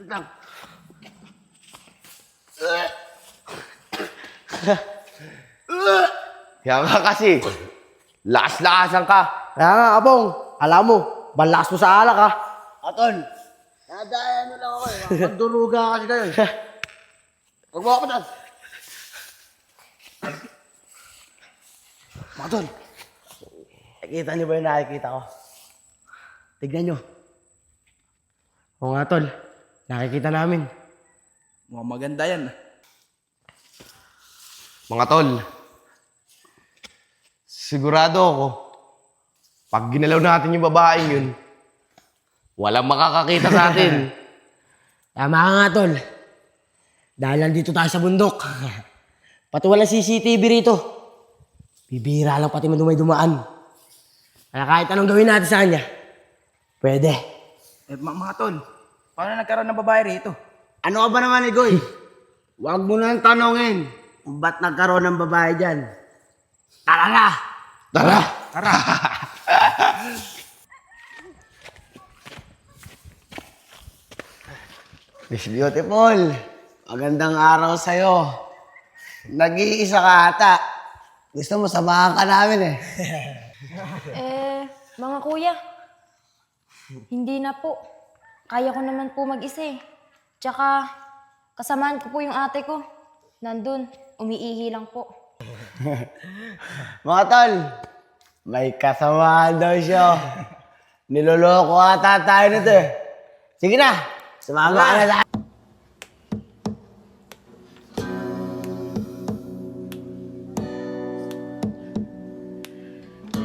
lang. Kaya nga kasi, lakas-lakasan ka. Kaya nga, Abong, alam mo, balakas mo sa alak ha. Atol, nadaya ano lang ako eh. Magduruga kasi kayo eh. Huwag mo ako pa. Mga tol, nakikita niyo ba yung nakikita ko? Tignan niyo. Oo nga tol, nakikita namin. Mukhang maganda yan. Mga tol, sigurado ako, pag ginalaw natin yung babaeng yun, walang makakakita sa atin. Tama ka nga tol. Dahil nandito tayo sa bundok. Pati walang CCTV rito. Bibihira lang pati man dumaan. Kaya kahit anong gawin natin sa kanya, pwede. Mga tol, paano nagkaroon ng babae rito? Ano ka ba naman, Igoy? Huwag mo nang tanongin kung ba't nagkaroon ng babae dyan. Tara na! Tara! Miss Beautiful, magandang araw sa'yo. Nag-iisa ka ata. Gusto mo samahan ka namin eh. Mga kuya, hindi na po. Kaya ko naman po mag-isa eh. Tsaka, kasamahan ko po yung ate ko. Nandun, umiihi lang po. Mga tol, may kasamahan daw siya. Niloloko ata tayo nito eh. Sige na, sumama ka na sa...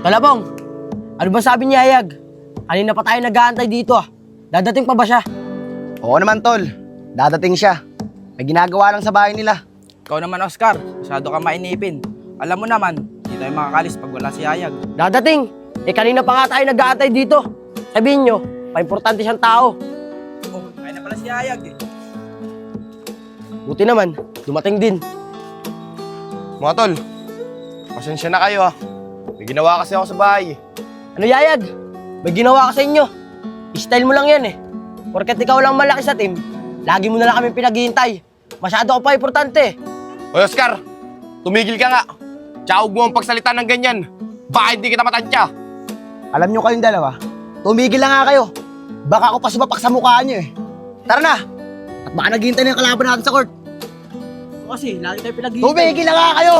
Talabong, ano ba sabi ni Ayag? Kanina pa tayo nag-aantay dito ah. Dadating pa ba siya? Oo naman tol, dadating siya. May ginagawa lang sa bahay nila. Ikaw naman, Oscar, masyado ka mainipin. Alam mo naman, hindi tayo makakalis pag wala si Ayag. Dadating! Kanina pa nga tayo nag-aantay dito. Sabihin nyo, pa-importante siyang tao. Oh, kaya na pala si Ayag eh. Buti naman, dumating din. Mga tol, pasensya na kayo ah. May ginawa kasi ako sa bahay. Ano Yayag? May ginawa ka sa inyo. Style mo lang yan eh. Porket ikaw lang malaki sa team, lagi mo na lang kami pinaghihintay. Masyado ka pa importante. Hoy Oscar, tumigil ka nga. Tsaka huwag mo ang pagsalita ng ganyan. Baka hindi kita matansya. Alam nyo kayong dalawa, tumigil lang nga kayo. Baka ako pa sumapak sa mukha nyo eh. Tara na! At baka naghihintay na yung kalaban natin sa court. Kasi, lagi tayo pinaghihintay. Tumigil lang nga kayo!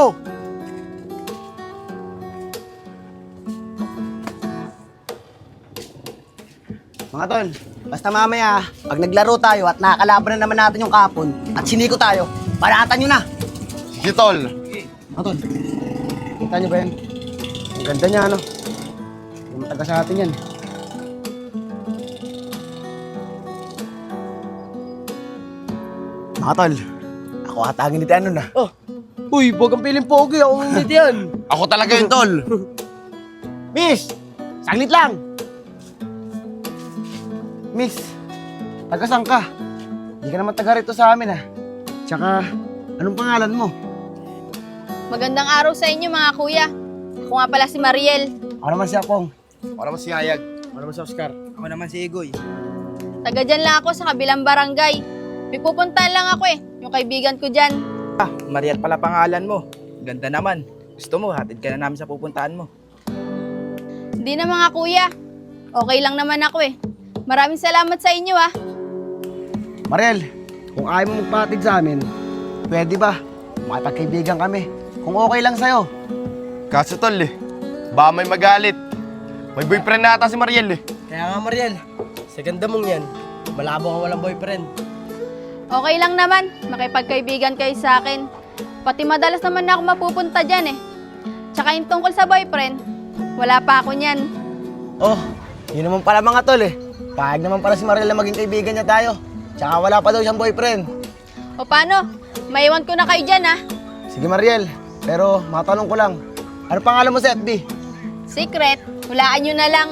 Mga tol, basta mamaya, pag naglaro tayo at nakakalaban na naman natin yung kapon at siniko tayo, banatan nyo na! Sige tol. Mga tol, kita nyo ba yan? Ang ganda niya, ano? Yung mataga sa atin yan. Mga tol, ako ata ang initian nun ah. Oh, uy, huwag kang piling pogi. Ako ang hindi yan. Ako talaga yun tol. Miss! Saglit lang! Miss, taga saan ka? Hindi ka naman taga rito sa amin ah. Tsaka, anong pangalan mo? Magandang araw sa inyo mga kuya. Ako nga pala si Mariel. Ako naman si Apong. Ako naman si Hayag. Ano naman si Oscar? Ako naman si Igoy. Taga dyan lang ako sa kabilang barangay. May pupuntahan lang ako eh, yung kaibigan ko dyan. Ah, Mariel pala pangalan mo. Ganda naman. Gusto mo, hatid ka na namin sa pupuntahan mo. Hindi na mga kuya. Okay lang naman ako eh. Maraming salamat sa inyo ah. Mariel, kung ayaw mo magpatid sa amin, pwede ba? Makipagkaibigan kami. Kung okay lang sa'yo. Kaso tol eh, baka may magalit. May boyfriend na ata si Mariel eh. Kaya nga Mariel, sa ganda mong yan, malabo ka walang boyfriend. Okay lang naman, makipagkaibigan kayo sa akin. Pati madalas naman na ako mapupunta dyan eh. Tsaka yung tungkol sa boyfriend, wala pa ako niyan. Oh, yun naman pala mga tol eh. Pahag naman pala si Mariel na maging kaibigan niya tayo. Tsaka wala pa daw siyang boyfriend. O paano? Maiwan ko na kayo dyan ah. Sige Mariel, pero matanong ko lang. Ano pangalan mo sa FB? Secret, hulaan nyo na lang.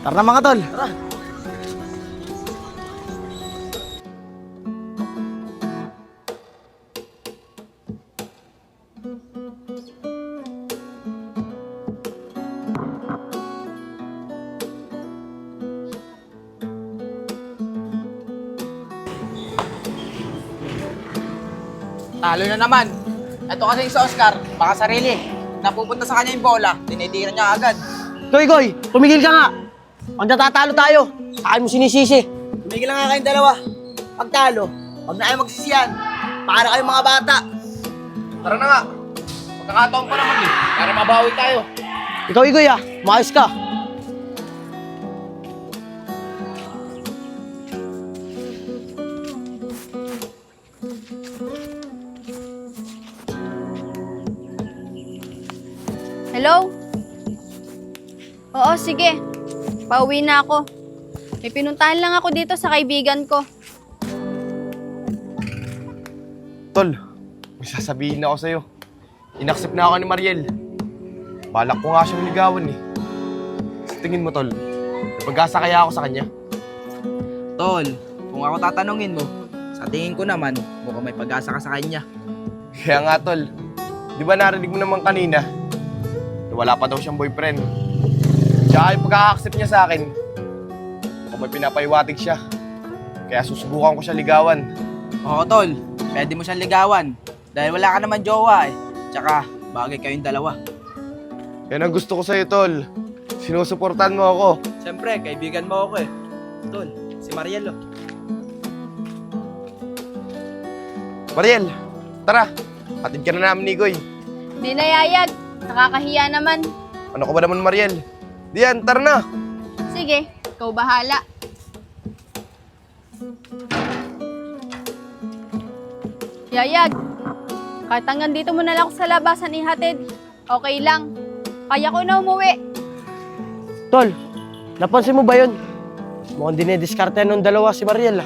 Tara na mga tol. Tara. Talo na naman. Ito kasi sa Oscar, baka sarili. Napupunta sa kanya yung bola, tinitira niya agad. Goy, tumigil ka nga. Pag natatalo tayo, saan mo sinisisi? Tumigil lang nga kayong dalawa. Pag talo, huwag na kayo magsisiyan. Para kayong mga bata. Tara na nga. Magkakataon pa naman eh. Para mabawi tayo. Ikaw, Igoy maayos ka. Hello? Oo, sige. Pauwi na ako. May pinuntahan lang ako dito sa kaibigan ko. Tol, may sasabihin ako sa'yo. Inaccept na ako ni Mariel. Balak ko nga siyang ligawan eh. Sa tingin mo, Tol, may pag-asa kaya ako sa kanya? Tol, kung ako tatanungin mo, sa tingin ko naman, mukhang may pag-asa ka sa kanya. Kaya nga, Tol, di ba narinig mo naman kanina na wala pa daw siyang boyfriend? Tsaka yung pagkaka-accept niya sa akin, mukhang may pinapaiwatig siya. Kaya susubukan ko siya ligawan. Oo, Tol, pwede mo siyang ligawan. Dahil wala ka naman jowa eh. Tsaka, bagay kayong dalawa. Yan ang gusto ko sa'yo, Tol. Sinusuportan mo ako. Siyempre, kaibigan mo ako eh. Tol, si Mariel oh. Mariel, tara. Hatid ka na namin ni Goy. Di na yayag. Nakakahiya naman. Ano ka ba naman, Mariel? Diyan, tara na. Sige, ikaw bahala. Yayag, kahit hanggang dito mo na lang ako sa labasan ihatid. Okay lang. Kaya ko na umuwi. Tol, napansin mo ba yun? Mukhang dinediskarte nung dalawa si Mariel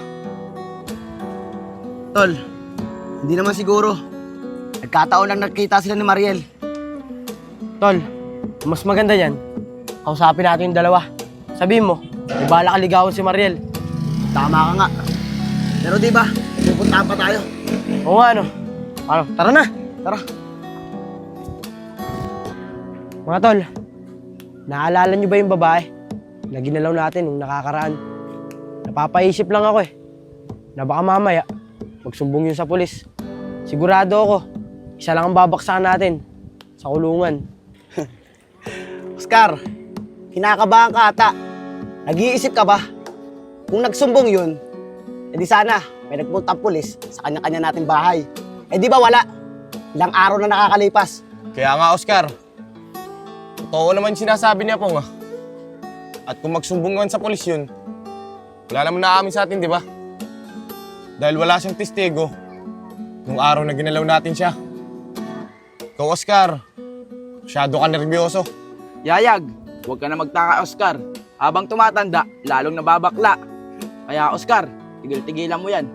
Tol, hindi naman siguro. Nagkataon lang nakita sila ni Mariel. Tol, mas maganda yan. Kausapin natin yung dalawa. Sabihin mo, may bala ka ligawan si Mariel. Tama ka nga. Pero di ba, pupuntahan pa tayo. Oo nga, ano? Ano, tara na. Tara. Mga tol, naalala niyo ba yung babae na ginalaw natin nung nakakaraan? Napapaisip lang ako na baka mamaya magsumbong yun sa pulis. Sigurado ako, isa lang ang babaksakan natin sa kulungan. Oscar, kinakabahan ka ata. Nag-iisip ka ba? Kung nagsumbong yun, edi sana may nagpuntang pulis sa kanya-kanya nating bahay. Eh di ba wala? Ilang araw na nakakalipas. Kaya nga, Oscar. Totoo naman yung sinasabi niya po nga. At kung magsumbungan sa polis yun, wala naman naamin sa atin, di ba? Dahil wala siyang testigo nung araw na ginalaw natin siya. Ikaw, Oscar, masyado ka nervyoso. Yayag, huwag ka na magtaka, Oscar. Habang tumatanda, lalong nababakla. Kaya, Oscar, tigil-tigilan mo yan.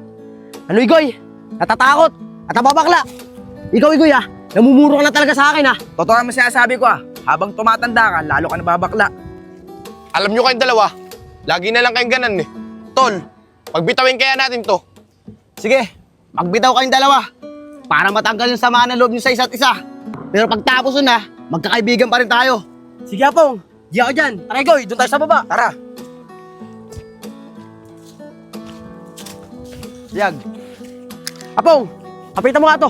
Ano, Igoy? Natatakot at nababakla. Ikaw, Igoy, namumuro ka na talaga sa akin, Totoo naman sinasabi ko habang tumatanda ka, lalo ka nababakla. Alam nyo kayong dalawa, lagi na lang kayong ganan eh. Tol, pagbitawin kaya natin to. Sige, magbitaw kayong dalawa para matanggal yung sama ng loob nyo sa isa't isa. Pero pagtapos nun magkakaibigan pa rin tayo. Sige, Apong. Di ako dyan. Tara, Igoy. Doon tayo sa baba. Tara! Yag. Apong, kapitan mo nga to.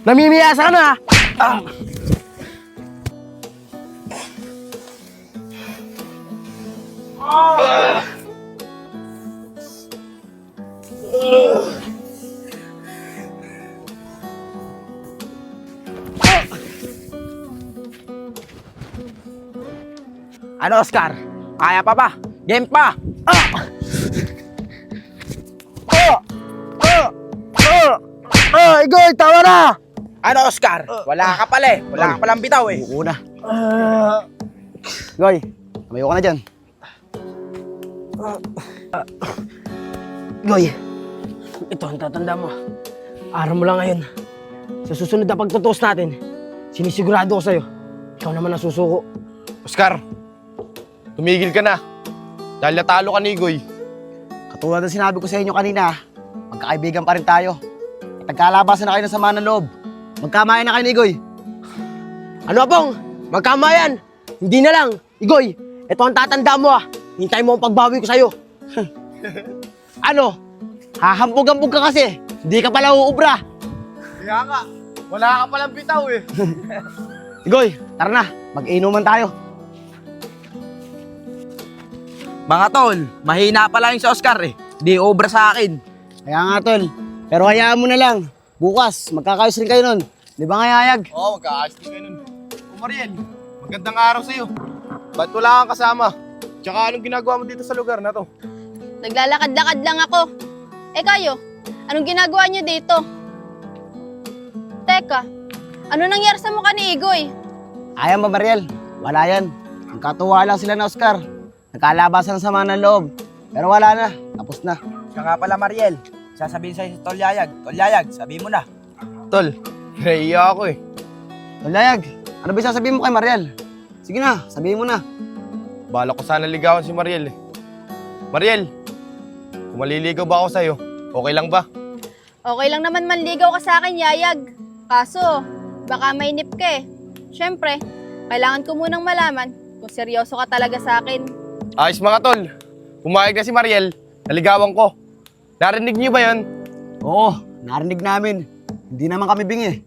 Namimiyasa ka na, Ano, Oscar? Kaya pa ba? Game pa! Igoy, tawa na! Ano, Oscar? Wala ka pala Wala ka palang bitaw Una. Goy, tumayo ka na dyan. Goy, ito ang tatanda mo. Araw mo lang ngayon. Sa susunod na pagtutuos natin, sinisigurado ko sa'yo, ikaw naman ang susuko. Oscar, tumigil ka na. Dahil natalo ka ni Goy. Katulad ng sinabi ko sa inyo kanina, magkakaibigan pa rin tayo. Nagkalabasan na kayo ng sama ng loob. Magkamayan na kayo ni Igoy. Ano, Apong? Magkamayan! Hindi na lang. Igoy, ito ang tatanda mo Hintay mo ang pagbawi ko sa'yo. Ano? Hahambog-hambog ka kasi. Hindi ka pala uubra. Kaya nga, wala ka palang bitaw eh. Igoy, tara na. Mag-inuman tayo. Mga tol, mahina pala yung si Oscar eh. Di obra sa akin. Kaya nga, tol. Pero hayaan mo na lang. Bukas, magkakayos rin kayo nun. Di ba nga, Yayag? Oo, magkaayos din kayo nun. O Mariel, magandang araw sa'yo. Ba't wala kang kasama? Tsaka anong ginagawa mo dito sa lugar na to? Naglalakad-lakad lang ako. Eh kayo, anong ginagawa niyo dito? Teka, ano nangyari sa mukha ni Igoy? Ayan ba, Mariel? Wala yan. Ang katuwa lang sila na Oscar. Nagkalabasan ng sama ng loob. Pero wala na. Tapos na. Siya nga pala, Mariel. Sasabihin sa'yo si Tol Yayag. Tol Yayag, sabihin mo na. Tol, naiiyak ako eh. Tol Yayag, ano ba yung sasabihin mo kay Mariel? Sige na, sabihin mo na. Bala ko sana ligawan si Mariel eh. Mariel, kung maliligaw ba ako sa'yo, okay lang ba? Okay lang naman manligaw ka sa akin, Yayag. Kaso, baka mainip ka eh. Siyempre, kailangan ko munang malaman kung seryoso ka talaga sa akin. Ayos mga tol, pumayag na si Mariel, naligawan ko. Narinig niyo ba yun? Oo, narinig namin. Hindi naman kami bingi.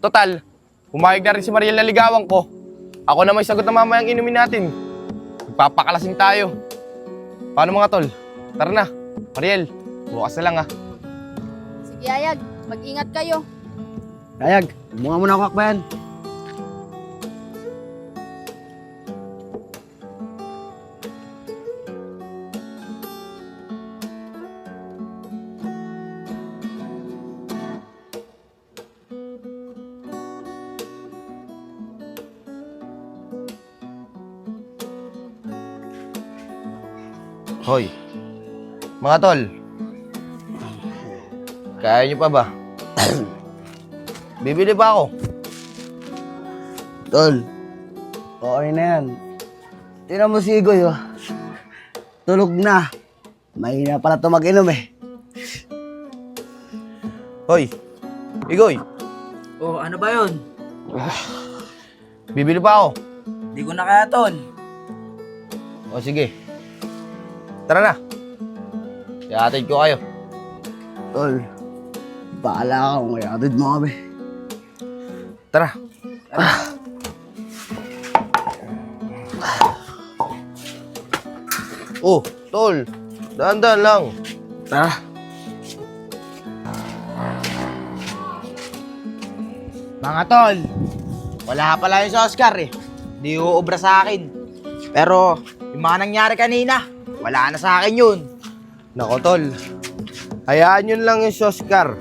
Total, pumayag na rin si Mariel na ligawan ko. Ako na may sagot na mamayang inumin natin. Magpapakalasing tayo. Paano mga tol? Tara na. Mariel, bukas na lang ah. Sige, Yayag, mag-ingat kayo. Yayag, huwag mo na ako akbayan. Hoy, mga tol. Kaya niyo pa ba? Bibili pa ako. Tol, okay na yan. Tingnan mo si Igoy, oh. Tulog na. Mahina pala ito mag-inom eh. Hoy, Igoy, Oh, ano ba yun? bibili pa ako. Di ko na kaya, Tol. O sige. Tara na. Ihatid ko kayo. Tol, bahala ka kung iatid mo kami. Tara. Oh, tol. Daan-daan lang. Tara. Mga tol, wala pala yung si Oscar eh. Di uubra sa akin. Pero, yung mga nangyari kanina, wala na sa akin yun. Nako, tol. Hayaan yun lang yung si Oscar.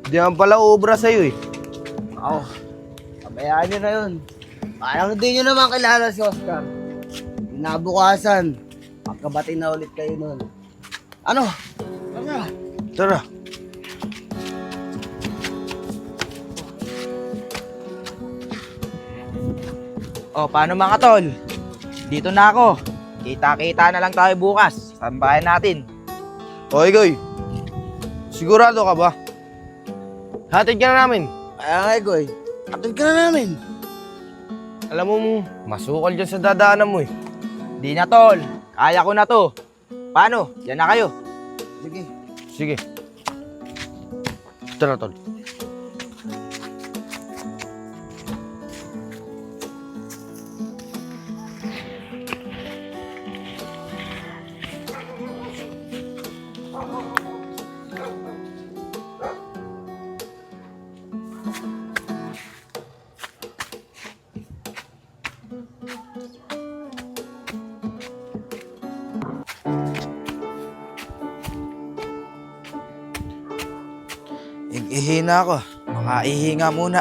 Di naman pala uubra sa'yo eh. Ako, pabayaan nyo na yun. Parang hindi nyo naman kilala si Oscar. Nabukasan, magkabati na ulit kayo nun. Ano? Tara. Tara. O, paano mga tol? Dito na ako. Kita-kita na lang tayo bukas. Sambayan natin. O, Igoy. Sigurado ka ba? Hatid ka na namin. Kaya nga, Igoy. Atid ka na namin. Alam mo, masukal dyan sa dadaanan mo eh. Di na tol. Kaya ko na to. Paano? Yan na kayo. Sige. Sige. Tara, tol. Ihi na ako. Makaihi nga muna.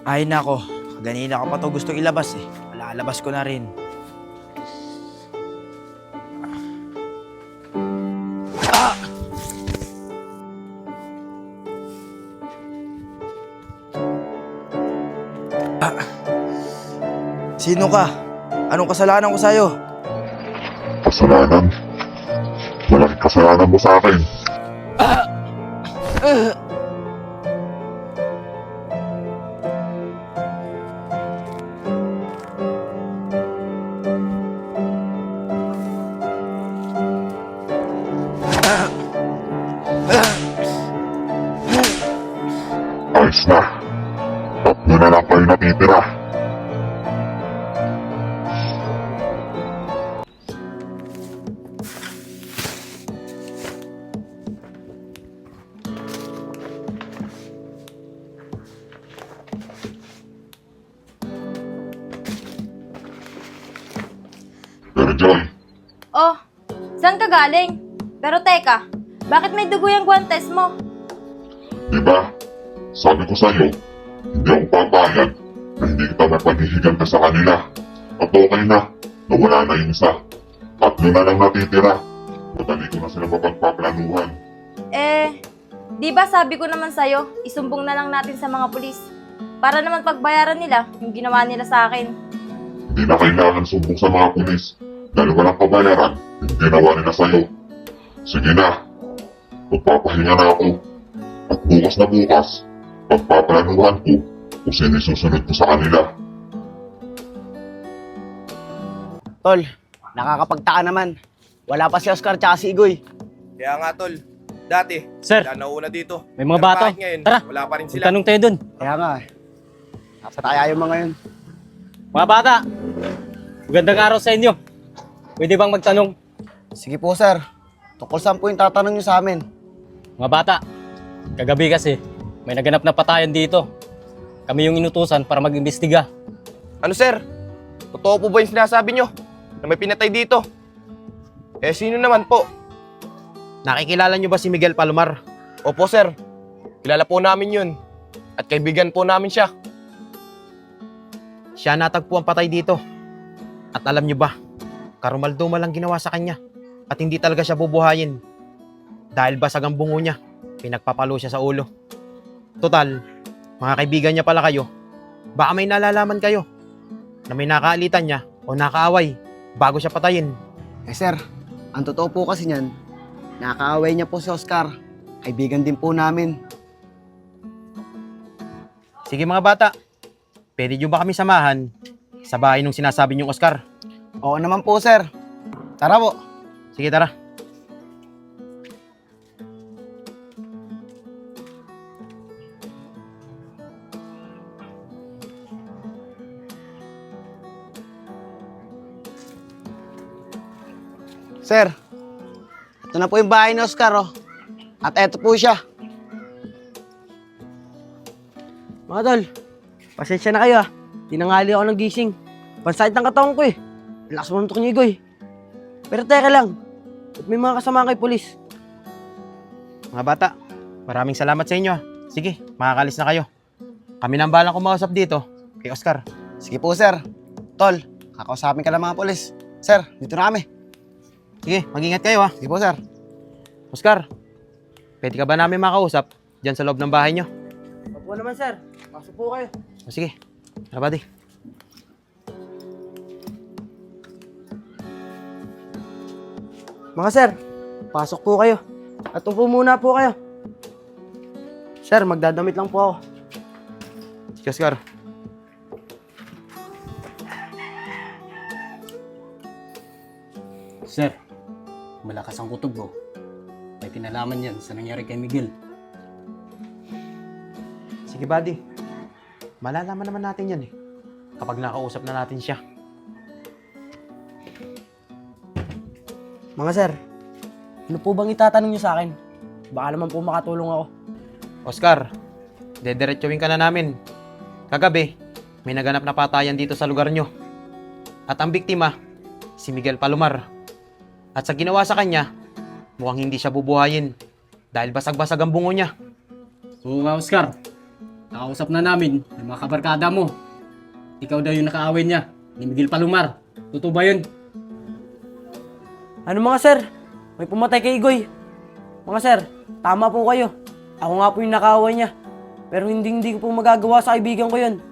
Ay nako, ganina ko pa to gusto ilabas eh. Malalabas ko na rin. Sino ka? Anong kasalanan ko sa'yo? Kasalanan? Malaking kasalanan mo sa akin. Ayos na. Tatlo na lang kayo natitira. Pero Joy, Oh, saan ka galing? Pero teka, bakit may dugo yung guwantes mo? di ba? Sabi ko sa'yo, hindi ako papayag na hindi kita napaghihigante sa kanila. At okay na wala na yung isa. Tatlo na lang natitira. Madali ko na sila mapagpaplanuhan. Di ba sabi ko naman sa'yo, isumbong na lang natin sa mga pulis. Para naman pagbayaran nila yung ginawa nila sa akin. Hindi na kailangan sumbong sa mga pulis. Dahil walang kabayaran yung ginawa nila sa'yo. Sige na, magpapahinga na ako. At bukas na bukas, pagpaplanuhan ko kung sino susunod ko sa kanila. Tol, nakakapagtaka naman. Wala pa si Oscar tsaka si Igoy. Kaya nga, tol. Dati, Sir, sila nauna dito. may mga Pero bata. bakit ngayon, Tara, wala pa rin sila. tanong tayo dun. Kaya nga eh. Nasa tayo yung mga yun. Mga bata, magandang araw sa inyo. Pwede bang magtanong? Sige po sir. Tungkol saan po yung tatanong nyo sa amin? Mga bata, kagabi kasi, may naganap na patayan dito. Kami yung inutusan para mag-imbestiga. Ano, sir? Totoo po ba yung sinasabi nyo? Na may pinatay dito? Eh, sino naman po? Nakikilala nyo ba si Miguel Palomar? Opo, sir. Kilala po namin yun. At kaibigan po namin siya. Siya natagpo ang patay dito. At alam nyo ba, karumaldumal lang ginawa sa kanya. At hindi talaga siya bubuhayin. Dahil basag ang bungo niya, pinagpapalo siya sa ulo. Total, mga kaibigan niya pala kayo. Baka may nalalaman kayo na may nakaalitan niya o nakaaway bago siya patayin. Eh sir, ang totoo po kasi niyan, nakaaway niya po si Oscar. Kaibigan din po namin. Sige mga bata, pwede nyo ba kami samahan sa bahay nung sinasabi niyong Oscar? Oo naman po sir. Tara po. Sige, tara. Sir, ito na po yung bahay ni Oscar oh. At eto po siya. Mga tol, pasensya na kayo ah. Tinangali ako ng gising. Pansahit ng katawan ko eh. Lakas mo nuntok ni Igoy. Pero teka lang, at may mga kasama kay pulis. Mga bata, maraming salamat sa inyo. Sige, makakalis na kayo. Kami nang balang kumausap dito kay Oscar. Sige po sir. Tol, kakausapin ka ng mga polis. Sir, dito na kami. Sige, mag-ingat kayo ha. Sige po sir. Oscar, pwede ka ba namin makausap dyan sa loob ng bahay nyo? Opo naman sir, pasok po kayo. O sige, tara buddy. Mga sir, pasok po kayo. At upo muna po kayo. Sir, magdadamit lang po ako. Sige Oscar. Sir, malakas ang kutob ko. May kinalaman yan sa nangyari kay Miguel. Sige buddy. Malalaman naman natin yan eh. Kapag nakausap na natin siya. Mga sir, ano po bang itatanong niyo sa akin? Baka naman po makatulong ako. Oscar, dediretsuin ka na namin. Kagabi, may naganap na patayan dito sa lugar nyo. At ang biktima, si Miguel Palomar. At sa ginawa sa kanya, mukhang hindi siya bubuhayin dahil basag-basag ang bungo niya. Oo nga, Oscar. Nakausap na namin ng mga kabarkada mo. Ikaw daw yung nakaaway niya, ni Miguel Palomar. Totoo ba yun? Ano mga sir? May pumatay kay Igoy. Mga sir, tama po kayo. Ako nga po yung nakaaway niya. Pero hindi ko po magagawa sa kaibigan ko yun.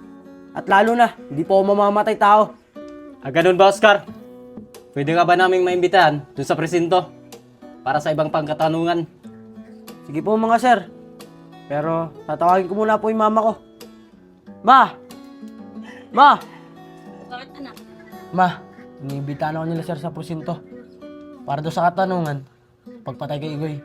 At lalo na, hindi po ako mamamatay tao. Ganun ba, Oscar? Pwede ka ba naming maimbitahan dun sa presinto para sa ibang pangkatanungan? Sige po mga sir. Pero tatawagin ko muna po yung mama ko. Ma! Ma! Bakit anak? Ma, iniimbitahan ako nila sir sa presinto. Para doon sa katanungan pagpatay kay Igoy.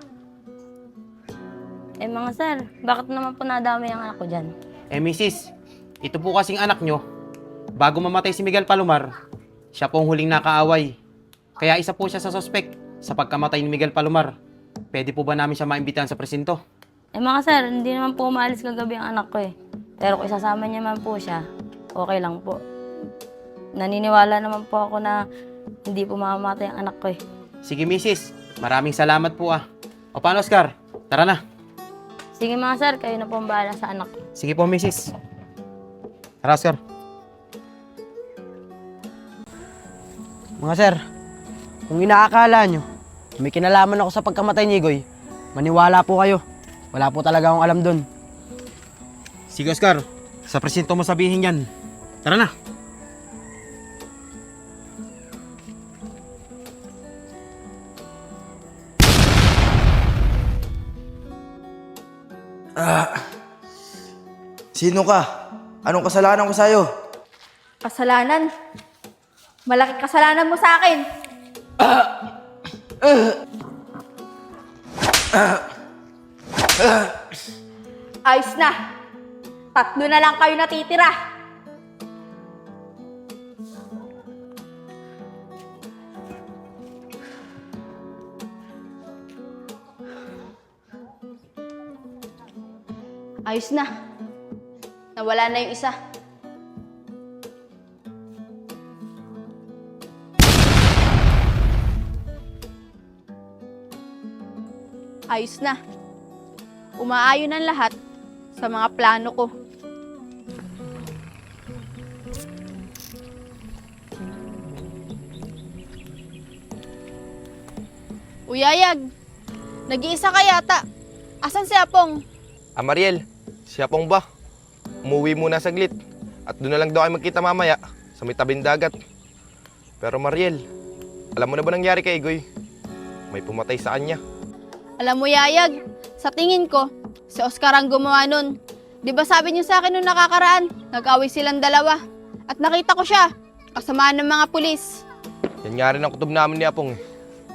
Eh mga sir, bakit naman po nadamay ang anak ko dyan? Mrs., ito po kasing anak nyo, bago mamatay si Miguel Palomar, siya po ang huling nakaaway. Kaya isa po siya sa suspect sa pagkamatay ni Miguel Palomar. Pwede po ba namin siya maimbitahan sa presinto? Eh mga sir, hindi naman po umaalis kagabi ang anak ko eh. Pero kung isasama niya man po siya, okay lang po. Naniniwala naman po ako na hindi po mamamatay ang anak ko eh. Sige, Mrs., maraming salamat po ah. O paano, Oscar? Tara na. Sige mga sir, kayo na po ang bahala sa anak ko. Sige po, Mrs. Tara, Oscar. Mga sir, kung inaakala nyo, may kinalaman ako sa pagkamatay ni Igoy, maniwala po kayo. Wala po talaga akong alam dun. Sige, Oscar. Sa presinto mo sabihin yan. Tara na. Sino ka? Anong kasalanan ko sa'yo? Kasalanan? Malaking kasalanan mo sa akin. Ayos na. 3 na lang kayo natitira. Ayos na. Nawala na yung isa. Ayos na. Umaayon ang lahat sa mga plano ko. Uyayag, nag-iisa ka yata. Asan si Apong? Mariel, siya pong ba? Umuwi muna saglit. At doon na lang daw kayo magkita mamaya sa may tabing dagat. Pero Mariel, alam mo na ba nangyari kay Igoy? May pumatay sa kanya. Alam mo, Yayag, sa tingin ko, si Oscar ang gumawa nun. Di ba sabi niyo sa akin nung nakakaraan, nag-away silang dalawa. At nakita ko siya, kasama ng mga pulis. Yan nga rin ang kutob namin ni Apong eh.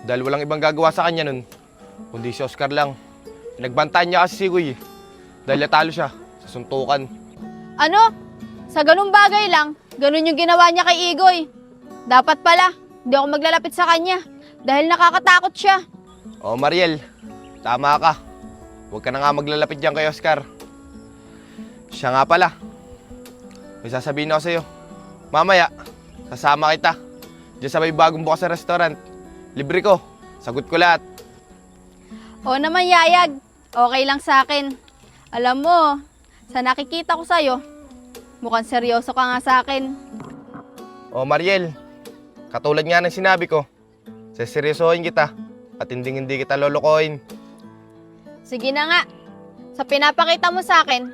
Dahil walang ibang gagawa sa kanya nun, kundi si Oscar lang. Pinagbantaan niya kasi si Igoy eh. Dahil natalo siya sa suntukan. Ano? Sa ganung bagay lang, ganun yung ginawa niya kay Igoy. Dapat pala, hindi ako maglalapit sa kanya dahil nakakatakot siya. Oo Mariel, tama ka. Huwag ka na nga maglalapit dyan kay Oscar. Siya nga pala. May sasabihin ako sa'yo. Mamaya, kasama kita. Diyan sa may bagong bukas sa restaurant. Libre ko. Sagot ko lahat. Oo naman, Yayag. Okay lang sa akin. Alam mo, sa nakikita ko sa'yo, mukhang seryoso ka nga sa akin. Oo Mariel, katulad nga ng sinabi ko, seseryosohin kita at hindi kita lolokohin. Sige na nga. Sa pinapakita mo sa akin,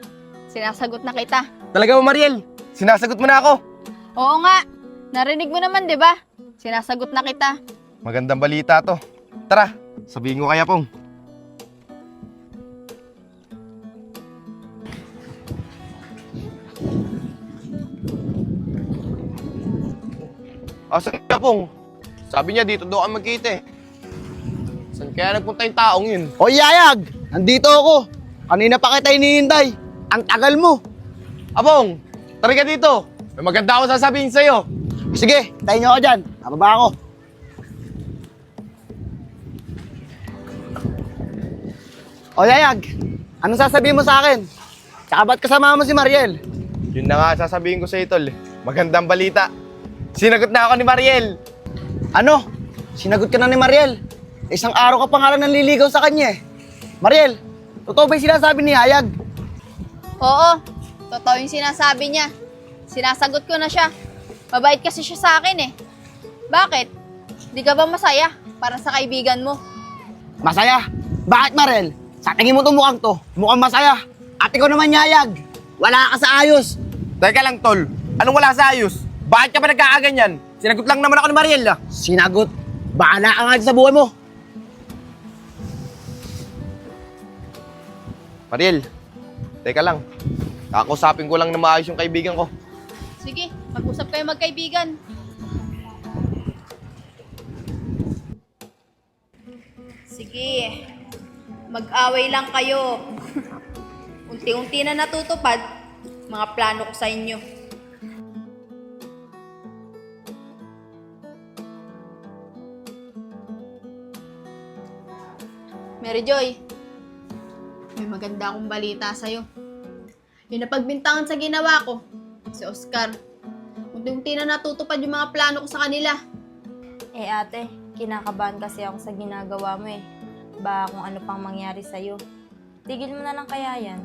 sinasagot na kita. Talaga mo Mariel, sinasagot mo na ako. Oo nga. Narinig mo naman, di ba? Sinasagot na kita. Magandang balita to. Tara, sabihin ko kaya Pong. Saan kaya Pong? Sabi niya dito daw kami magkita eh. Saan kaya nagpunta yung taong yun? Hoy Yayag, nandito ako. Kanina pa kita hinihintay. Ang tagal mo. Apong, tara ka dito. May maganda ako sasabihin sa'yo. Sige, tayo nyo ako dyan. Nababa ako. O Yayag, anong sasabihin mo sa akin? Tsaka ba't kasama mo si Mariel? Yun na nga sasabihin ko sa'yo tol. Magandang balita. Sinagot na ako ni Mariel. Ano? Sinagot ka na ni Mariel. Isang araw ka pa nga lang nanliligaw sa kanya eh. Mariel, totoo ba yung sinasabi ni Yayag? Oo, totoo yung sinasabi niya. Sinasagot ko na siya. Mabait kasi siya sa akin eh. Bakit? Di ka ba masaya para sa kaibigan mo? Masaya? Bakit Mariel? Sa tingin mo itong mukhang to, mukhang masaya. At ikaw naman Yayag, wala ka sa ayos. Teka lang tol, anong wala sa ayos? Bakit ka pa nagkakaganyan? Sinagot lang naman ako ni Mariel ah. Sinagot, bahala ka nga dyan sa buhay mo. Mariel, teka lang. Kakausapin ko lang na maayos yung kaibigan ko. Sige, mag-usap kayo magkaibigan. Sige, mag-away lang kayo. Unti-unti na natutupad mga plano ko sa inyo. Mary Joy, may maganda akong balita sa'yo. Yung napagbintangan sa ginawa ko, si Oscar. Unti-unti na natutupad yung mga plano ko sa kanila. Eh ate, kinakabahan kasi ako sa ginagawa mo eh. Baka kung ano pang mangyari sa'yo. Tigil mo na lang kaya yan.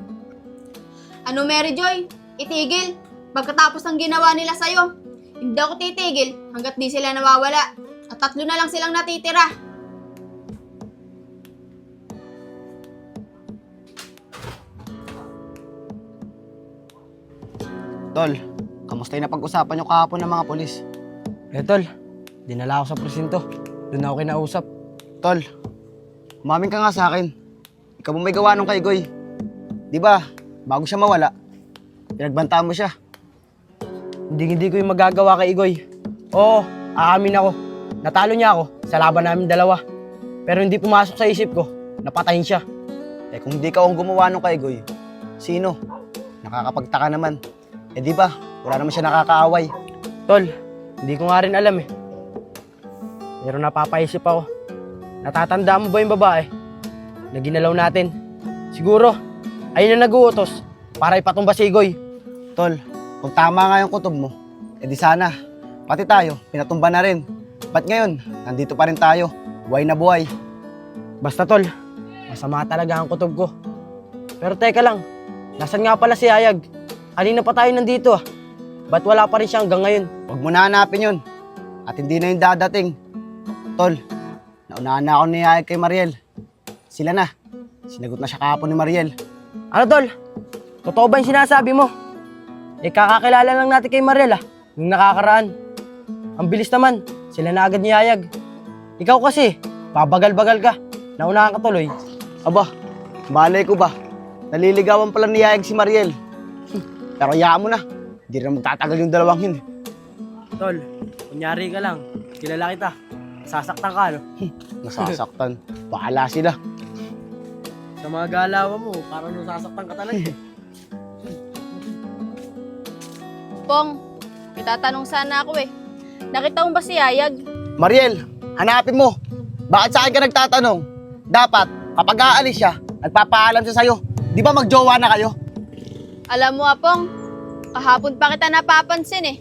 Ano, Mary Joy? Itigil? Pagkatapos ng ginawa nila sa'yo, hindi ako titigil hanggat di sila nawawala. At 3 na lang silang natitira. Tol, kamusta yung napag-usapan nyo kahapon ng mga polis? Eh tol, dinala ako sa presinto. Doon ako kinausap. Tol, umamin ka nga sa akin. Ikaw mo may gawa nung kay Goy. Di ba, bago siya mawala, pinagbantaan mo siya. Hindi ko yung magagawa kay Igoy. Oo, aamin ako. Natalo niya ako sa laban namin dalawa. Pero hindi pumasok sa isip ko, napatayin siya. Eh kung hindi ka ang gumawa nung kay Goy, sino? Nakakapagtaka naman. Eh di ba, wala naman siya nakakaaway. Tol, hindi ko nga rin alam eh. Pero napapaisip ako. Natatanda mo ba yung babae na ginalaw natin? Siguro, ayun na nag-uutos para ipatumba si Igoy. Tol, kung tama nga yung kutob mo, eh di sana, pati tayo, pinatumba na rin. Ba't ngayon, nandito pa rin tayo, buhay na buhay. Basta tol, masama talaga ang kutob ko. Pero teka lang, nasan nga pala si Ayag? Kanina pa tayo nandito ah. Ba't wala pa rin siya hanggang ngayon? Huwag mo na hanapin yun. At hindi na yung dadating. Tol, naunahan na ako ni Ayag kay Mariel. Sila na. Sinagot na siya kahapon ni Mariel. Ano tol? Totoo ba yung sinasabi mo? Eh kakakilala lang natin kay Mariel ah, nung nakakaraan. Ang bilis naman, sila na agad ni Ayag. Ikaw kasi, babagal-bagal ka. Naunahan ka tuloy. Aba, malay ko ba? Naliligawan pala ni Ayag si Mariel. Pero hayaan mo na. Hindi na magtatagal yung dalawang yun. Tol, kunyari ka lang. Kilala kita. Sasaktan ka, no? Nasasaktan. Bahala sila. Sa mga galawan mo, parang nasasaktan ka talaga. Pong, may tatanong sana ako eh. Nakita mo ba si Ayag? Mariel, hanapin mo. Bakit sa akin ka nagtatanong? Dapat, kapag aalis siya, nagpapaalam siya sa'yo. Di ba magjowa na kayo? Alam mo, Apong, kahapon pa kita napapansin eh.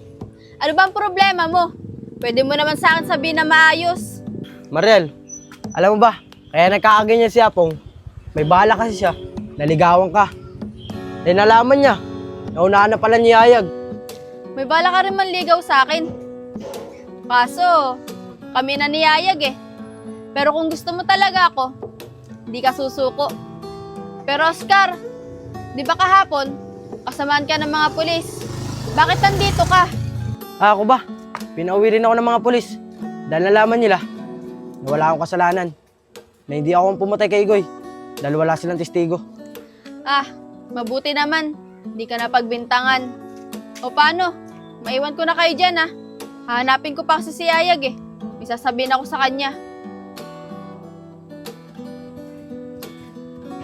Ano bang problema mo? Pwede mo naman sa akin sabihin na maayos. Mariel, alam mo ba, kaya nagkakaganyan si Apong, may bala kasi siya, naligawan ka. Eh nalaman niya, naunahan na pala ni Ayag. May bala ka rin manligaw sa akin. Kaso, kami na ni Ayag eh. Pero kung gusto mo talaga ako, di ka susuko. Pero Oscar, di ba kahapon, kasamaan ka ng mga pulis? Bakit nandito ka? Ako ba? Pinauwi rin ako ng mga pulis. Dahil nalaman nila na wala akong kasalanan. Na hindi ako ang pumatay kay Igoy. Dahil wala silang testigo. Ah, mabuti naman. Di ka napagbintangan. O paano? Maiwan ko na kayo dyan ah. Hahanapin ko pa kasi si Ayag eh. May sasabihin ako sa kanya.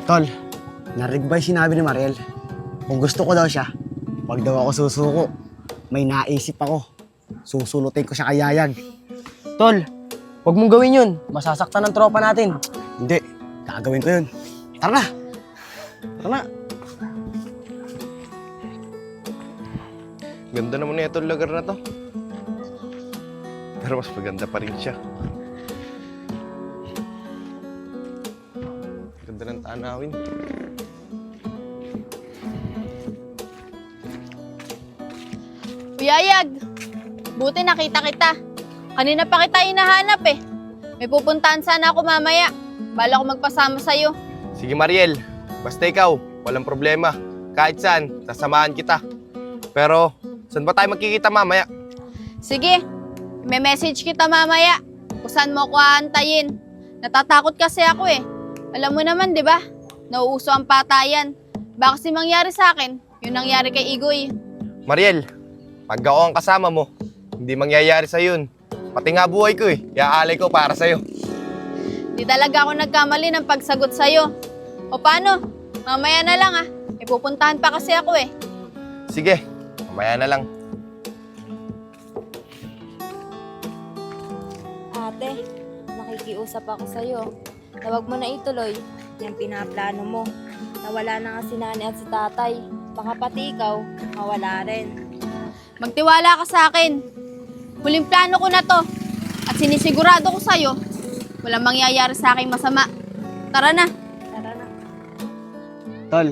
Tol, narinig ba yung sinabi ni Mariel? Kung gusto ko daw siya, wag daw ako susuko. May naisip ako. Susulutin ko siya kay Ayag. Tol, huwag mong gawin yun. Masasaktan ng tropa natin. Hindi, gagawin ko yun. Tara na! Tara na. Ganda naman na itong lugar na to. Pero mas maganda pa rin siya. Ganda ng tanawin. Uyayag, buti nakita kita. Kanina pa kita hinahanap eh. May pupuntahan sana ako mamaya. Bala ko magpasama sa'yo. Sige Mariel, basta ikaw, walang problema. Kahit saan, sasamahan kita. Pero, saan ba tayo magkikita mamaya? Sige, may message kita mamaya. Kung saan mo ako aantayin. Natatakot kasi ako eh. Alam mo naman, di ba? Nauuso ang patayan. Baka kasi mangyari sa akin, yung nangyari kay Igoy. Mariel, pag ako ang kasama mo, hindi mangyayari sa yun. Pati nga buhay ko eh, iaalay ko para sa'yo. Di talaga ako nagkamali ng pagsagot sa'yo. O paano? Mamaya na lang may pupuntahan pa kasi ako eh. Sige, mamaya na lang. Ate, nakikiusap ako sa'yo. Na wag mo na ituloy yung pinaplano mo. Nawala na nga si nanay at si tatay. Baka pati ikaw, mawala rin. Magtiwala ka sa akin. Huling plano ko na to. At sinisigurado ko sa'yo, walang mangyayari sa aking masama. Tara na. Tara na. Tol,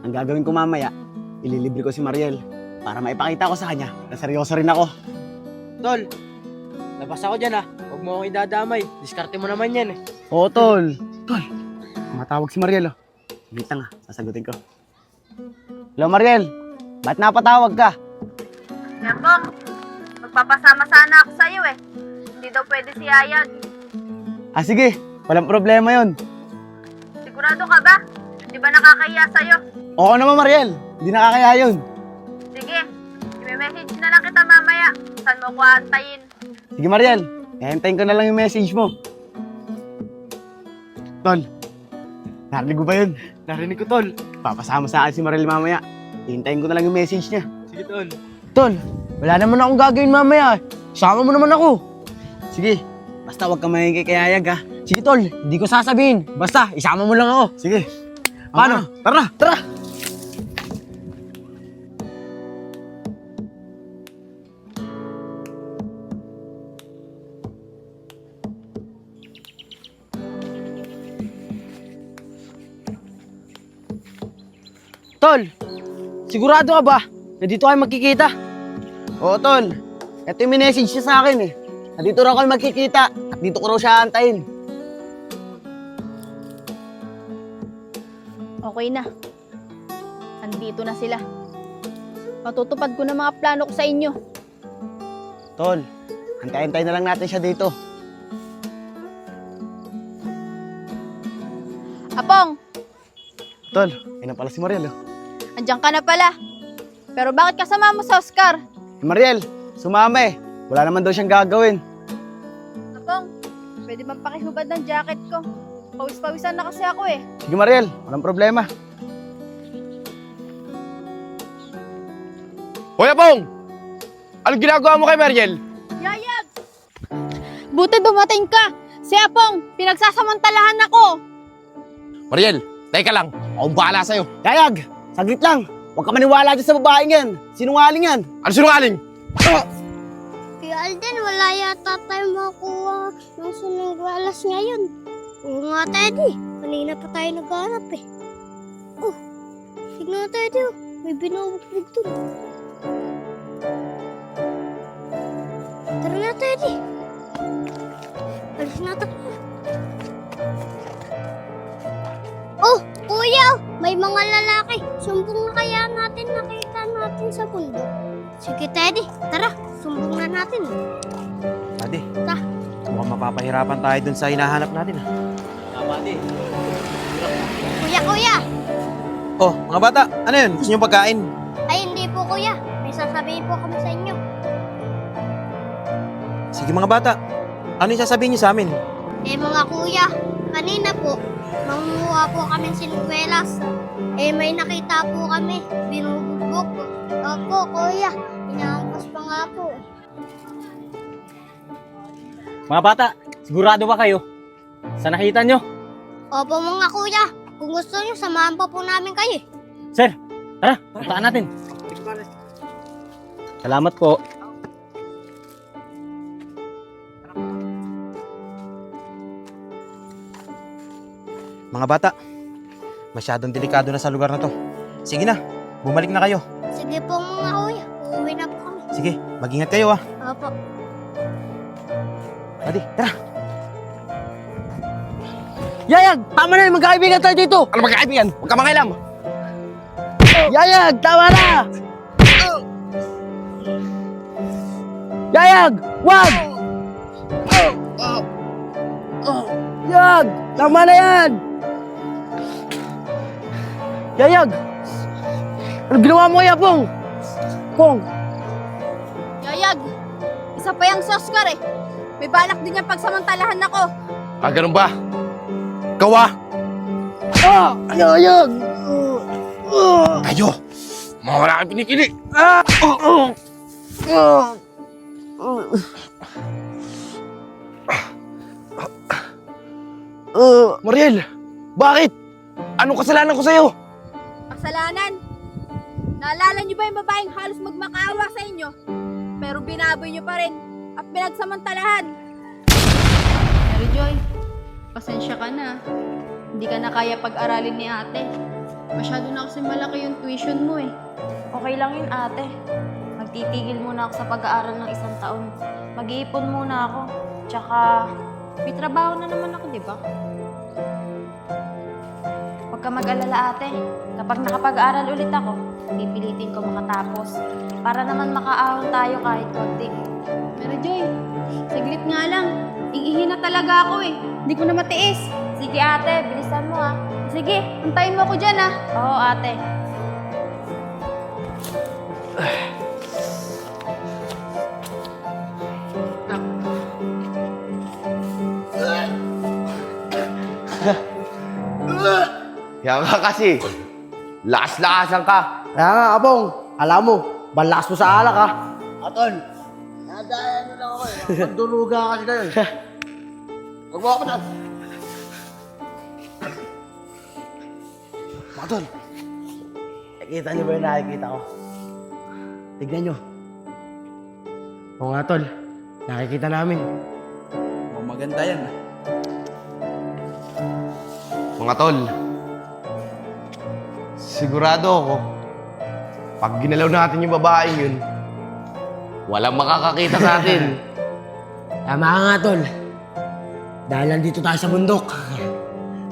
ang gagawin ko mamaya, ililibre ko si Mariel para maipakita ko sa kanya na seryoso rin ako. Tol, labas ako dyan Huwag mo akong idadamay. Diskarte mo naman yan Oo, Tol. Tol, matawag si Mariel. Wait lang sasagutin ko. Hello, Mariel. Ba't napatawag ka? Yambong, magpapasama sana ako sa'yo eh. Hindi daw pwede si Ayag. Sige. Walang problema yon. Sigurado ka ba? Di ba nakakahiya sa'yo? Oo naman, Mariel. Hindi nakakaya yun. Sige, i-message na lang kita mamaya. Saan mo ko antayin? Sige, Mariel. Hintayin ko na lang yung message mo. Tol, narinig mo ba yun? Narinig ko, Tol. Papasama sa akin si Mariel mamaya. Hintayin ko na lang yung message niya. Sige, Tol. Tol, wala naman akong gagawin mamaya. Sama mo naman ako. Sige, basta huwag ka mahingay kay Ayag Sige, Tol. Hindi ko sasabihin. Basta, isama mo lang ako. Sige. Paano? Tara, tara. Tol, sigurado ka ba na dito kayo magkikita? Oo, Tol. Ito yung message niya sa akin eh. Nandito raw kayo magkikita at dito ko raw siya antayin. Okay na. Andito na sila. Matutupad ko na mga plano ko sa inyo. Tol, antay-antay na lang natin siya dito. Apong, Tol, ayun na pala si Mariel. andyan ka na pala. Pero bakit kasama mo sa Oscar? Mariel, sumama eh. Wala naman daw siyang gagawin. Apong, pwede bang pakihubad ng jacket ko? Pawis-pawisan na kasi ako eh. Sige, Mariel, walang problema. Hoy, Apong! Anong ginagawa mo kay Mariel? Yayag! Buti dumating ka. Si Apong, pinagsasamantalahan ako. Mariel, teka lang. Akong bahala sa'yo. Yayag, saglit lang. Huwag ka maniwala dyan sa babaeng yan. Sinungaling yan. Ano sinungaling? Kuya Alden, wala yata tayo makuha ng sunong alas ngayon. Oo nga, Teddy. Kanina pa tayo naghanap eh. Oh, tignan na, Teddy. May binubugbog dun. Tara na, Teddy. Alis na tayo. Oh, kuya! May mga lalaki. Sumbong na kaya natin nakita natin sa bundok. Sige, Teddy. Tara, sumbong na natin. Ate, Ta. mukhang mapapahirapan tayo dun sa hinahanap natin Kuya! Oh, mga bata, ano yun? Gusto nyo pagkain? Ay, hindi po, kuya. May sasabihin po kami sa inyo. Sige mga bata, ano yung sasabihin nyo sa amin? Mga kuya, kanina po, mangunguha po kami sinuwelas. May nakita po kami, binubugbog. Opo, kuya, inaangkas pa nga po. Mga bata, sigurado ba kayo? Sa nakita nyo? Opo mga kuya, kung gusto nyo, samahan pa po namin kayo. Sir, tara, puntaan natin. Salamat po. Mga bata, masyadong delikado na sa lugar na to. Sige na, bumalik na kayo. Sige po mga kuya, uuwi na po kami. Sige, mag-ingat kayo Opo. Adi, tara. Yayag, tama na. Magkakaibigan tayo dito. Ano magkakaibigan? Huwag ka mangialam. Yayag, tama na. Yayag, wag. Yayag, tama na yan. Yayag, ano ginawa mo kaya, Pong? Pong, Yayag, isa pa yung si Oscar eh. May balak din niyang pagsamantalahan ako. Ganun ba? Ikaw ah! Ayun! Tayo! Mga wala kang pinikili! Mariel! Bakit? Anong kasalanan ko sa'yo? Kasalanan? Naalala niyo ba yung babaeng halos magmakaawa sa inyo? Pero binaboy niyo pa rin at pinagsamantalahan. Mary Joy, pasensya ka na. Hindi ka na kaya pag-aralin ni ate. Masyado na kasi malaki yung tuition mo eh. Okay lang yun, ate. Magtitigil muna ako sa pag-aaral ng 1 taon. Mag-iipon muna ako. Tsaka, may trabaho na naman ako, di ba? Huwag ka mag-alala, ate. Kapag nakapag-aaral ulit ako, pipilitin ko makatapos. Para naman makaahon tayo kahit konti. Mary Joy, saglit nga lang. Iihi na talaga ako eh. Hindi ko na matiis. Sige, ate. Bilisan mo, ah. Sige, antayin mo ako dyan ah. Oo, ate. Kaya nga kasi, lakas-lakasan ka. Kaya nga, Abong, alam mo, balakas mo sa alak ha. Atol, nadaya nyo lang ako eh. Magduruga kasi kayo eh. Huwag mo ako na. Atol, nakikita niyo ba yung nakikita ko? Tignan niyo. Oo nga, tol. Nakikita namin. Maganda yan. Mga tol, sigurado ako, pag ginalaw natin yung babaeng yun, walang makakakita sa atin. Tama ka nga, tol. Dahil nandito tayo sa bundok.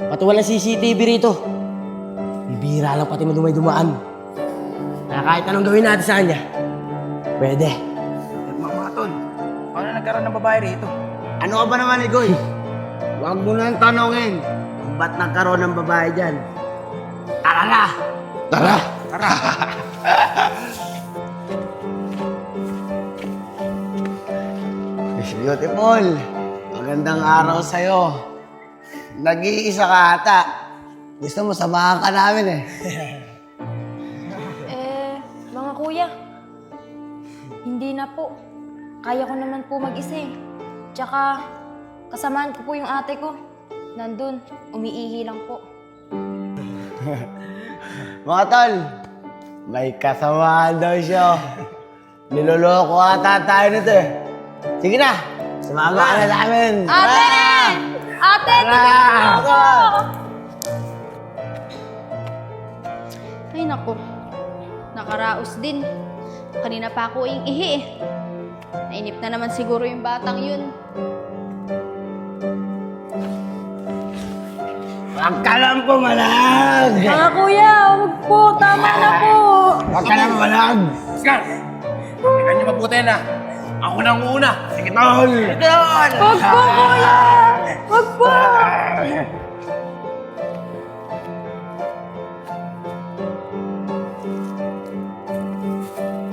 Pati walang CCTV rito. Bibihira lang pati madumay dumaan. Kaya kahit anong gawin natin sa kanya, pwede. Mga tol, paano nagkaroon ng babae rito? Ano ka ba naman, Igoy? Huwag mo nang tanongin kung ba't nagkaroon ng babae dyan. Tara na! Tara! Miss Beautiful, magandang araw sa'yo. Nag-iisa ka ata. Gusto mo, samahan ka namin eh. Mga kuya, hindi na po. Kaya ko naman po mag-isa eh. Tsaka, kasamahan ko po yung ate ko. Nandun, umiihi lang po. Mga tol, may kasamahan daw siya. Niloloko ata tayo nito eh. Sige na, sumama ka na namin. Ate! Ate, tingnan mo ako! Ay naku, nakaraos din. Kanina pa ako ihi eh. Nainip na naman siguro yung batang yun. Huwag ka lang pumalag! Mga kuya, wag po. Tama na po. Huwag ka lang pumalag! Oscar! Tingnan niyo mabuti na. Ako nang una. Sige tol! Wag po, kuya. Wag po.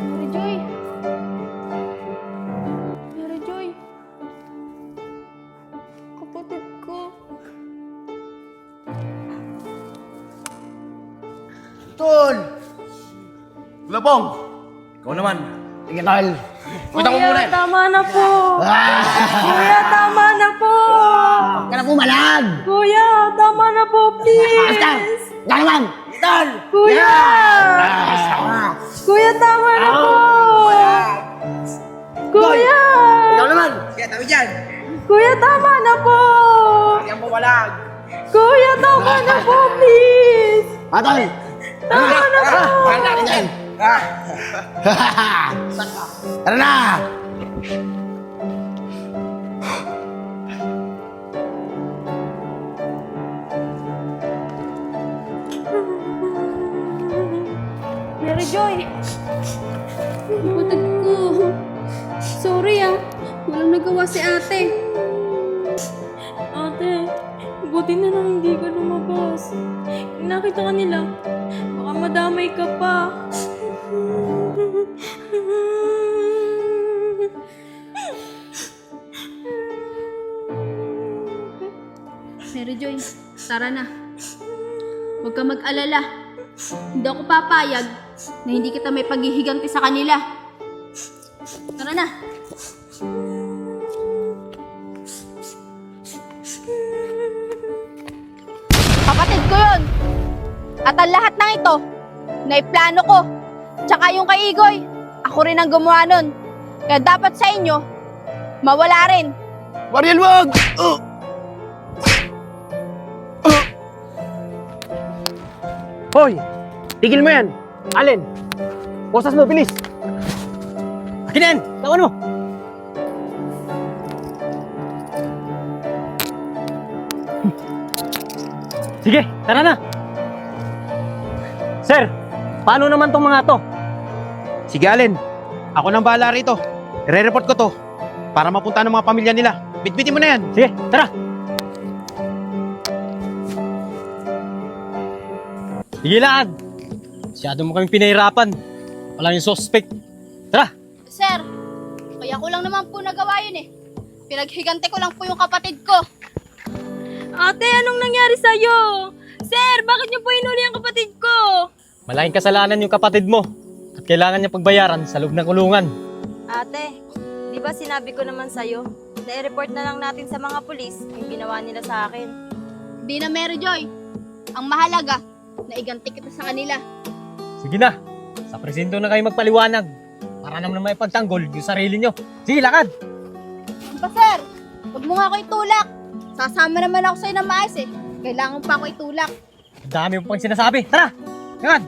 Mary Joy. Mary Joy. Kapatid ko. Tol! Labong! Ikaw naman. Sige tol! Kita mo muna. Tama na po. Kuya, tama na po. Huwag ka lang pumalag! Kuya, tama na po, please. Oscar! Huwag naman! Tol! Kuya! Kuya, tama na po. Kuya! Ikaw naman! Kaya tabi dyan. Kuya, tama na po. Kaya mawalag. Kuya, tama na po, please. Tol! Tama na po. Wala na dyan! Tara na! Mary Joy. Kapatid ko. Sorry ah. Walang nagawa si ate. Ate, buti na lang hindi ka lumabas. Kung nakita ka nila, baka madamay ka pa. Mary Joy, tara na. Huwag ka mag-alala. Hindi ako papayag na hindi kita may paghihiganti sa kanila. Tara na. Kapatid ko yun. At ang lahat ng ito, naiplano ko. Tsaka yung kay Igoy, ako rin ang gumawa nun. Kaya dapat sa inyo, mawala rin. Mariel, wag! Hoy! Tigil mo yan! Alin? Posas mo, bilis! Akin na yan! Tawan mo! Sige, tara na! Sir, paano naman tong mga to? Sige, Alin. Ako nang bahala rito. I-report ko to para mapunta ng mga pamilya nila. Bitbitin mo na yan. Sige, tara! Sige, lakad! Masyado mo kami pinahirapan. Wala yung suspect. Tara! Sir, kaya ko lang naman po nagawa yun eh. Pinaghigante ko lang po yung kapatid ko. Ate, anong nangyari sa'yo? Sir, bakit niyo po inuli ang kapatid ko? Malaking kasalanan yung kapatid mo at kailangan niya pagbayaran sa loob ng kulungan. Ate, di ba sinabi ko naman sa'yo na i-report na lang natin sa mga pulis yung ginawa nila sa akin? Di na, Mary Joy. Ang mahalaga, naiganti kita sa kanila. Sige na, sa presinto na kayo magpaliwanag para naman may pagtanggol yung sarili nyo. Sige, lakad! Ang pa, sir, huwag mo nga ako itulak. Sasama naman ako sa'yo na maayos eh. Kailangan pa ako itulak. Ang dami mo pang sinasabi. Tara! Lakad!